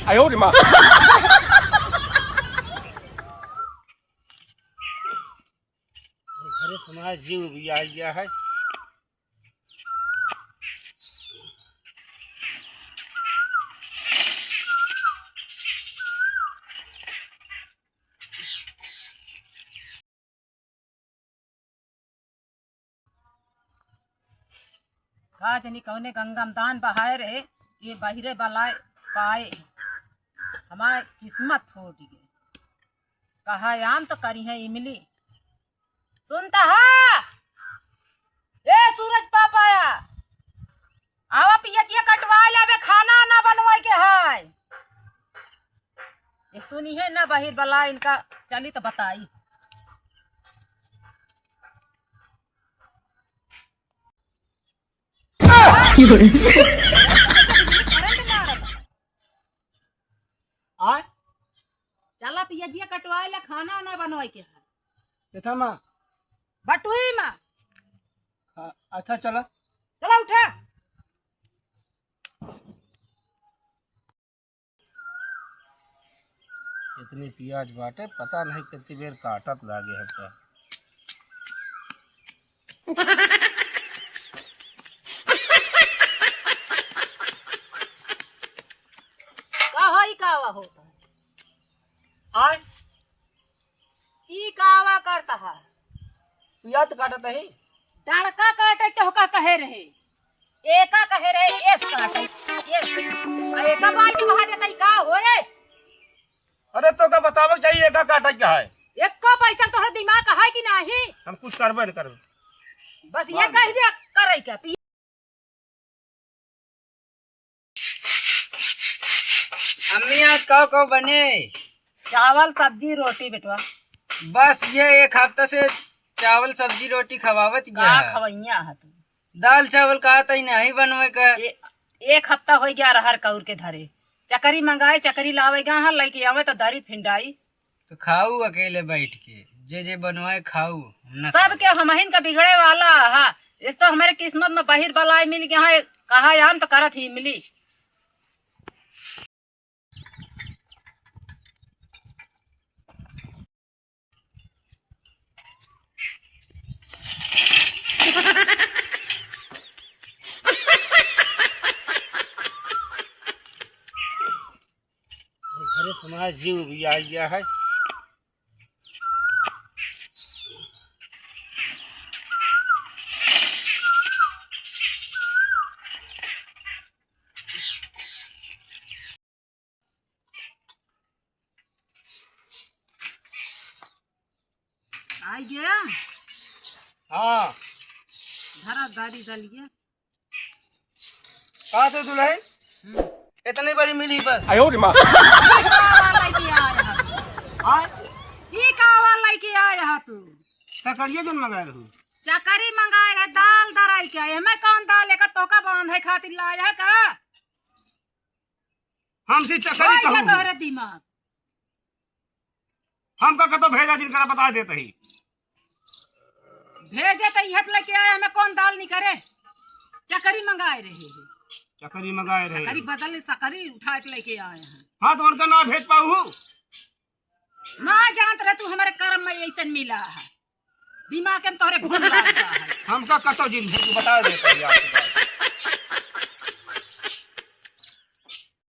哎呦我的妈！ घरे समाज जीव भी आ गया है। का जनी कौने गंगा में दान बहाए रहे ये बहिरे बलाए पाए हमार किस्मत फूट गई। कहा याम तो करी है इमली सुनता है ए सूरज पापाया आवा पियतिया कटवाए लाबे खाना ना बनवाए के है ये सुनी है ना बहिर बला इनका चली तो बताई। आय चला पियतिया कटवाए ला खाना ना बनवाए के है देखा माँ। बटुई माँ अच्छा चला। चला उठा इतनी प्याज बाटे पता नहीं कितनी देर काटत लागे है क्या। कावा होता है आय ई कावा करता है प्याज काटत है। डड़का काटे के होका कहे रहे एका कहे रहे एस काटे एका बाल के बहा देता का होए। अरे तो का बतावे चाहिए का काटा क्या है। एको पैसा तोहर दिमाग है कि नहीं हम कुछ करबे न करबे बस ये कह दे करे के अम्मी आज कौ बने चावल सब्जी रोटी बेटवा बस ये एक हफ्ता से चावल सब्जी रोटी खवावत का गया। खवैया है तू दाल चावल कहा था नहीं बनवे का। एक हफ्ता हो गया रहर कौर के धरे चकरी मंगाए चकरी लावे गा हाँ लेके आवे तो दरी फिंडाई तो खाऊ अकेले बैठ के जे बनवाए खाऊ न सब के हमहिन का बिगड़े वाला है। इस तो हमारे किस्मत में बहिर बलाए मिल गया है कहा याम तो करत ही मिली। घरे समाज जीव भी आ गया है। आ गया हाँ धरा दारी दलिए कहा थे दुल्हन इतनी बड़ी मिली बस। 哎呦我的妈！ आय की कावा लेके आया है तू सकरिए जन मंगाए रहू। चकरी मंगाए रहे दाल दराई के आए मैं कौन दाल लेकर तोका बांधे खातिर लाया है का हमसे चकरी क्या कहूँ तोहरे दिमाग हम का तो भेजा जिनका बता देते ही। भेजे तो यहत लेके आए हमें कौन दाल नहीं करे चकरी मंगाए रहे चकरी मंगाए रहे। चकरी बदल सकरी उठा के लेके आए हैं हाँ तो उनका ना भेज पाऊ ना जानत रहे तू हमारे कर्म में ऐसा मिला है दिमाग में तोहरे घूम रहा है। हमका कतो जिन बता देते ही आपको।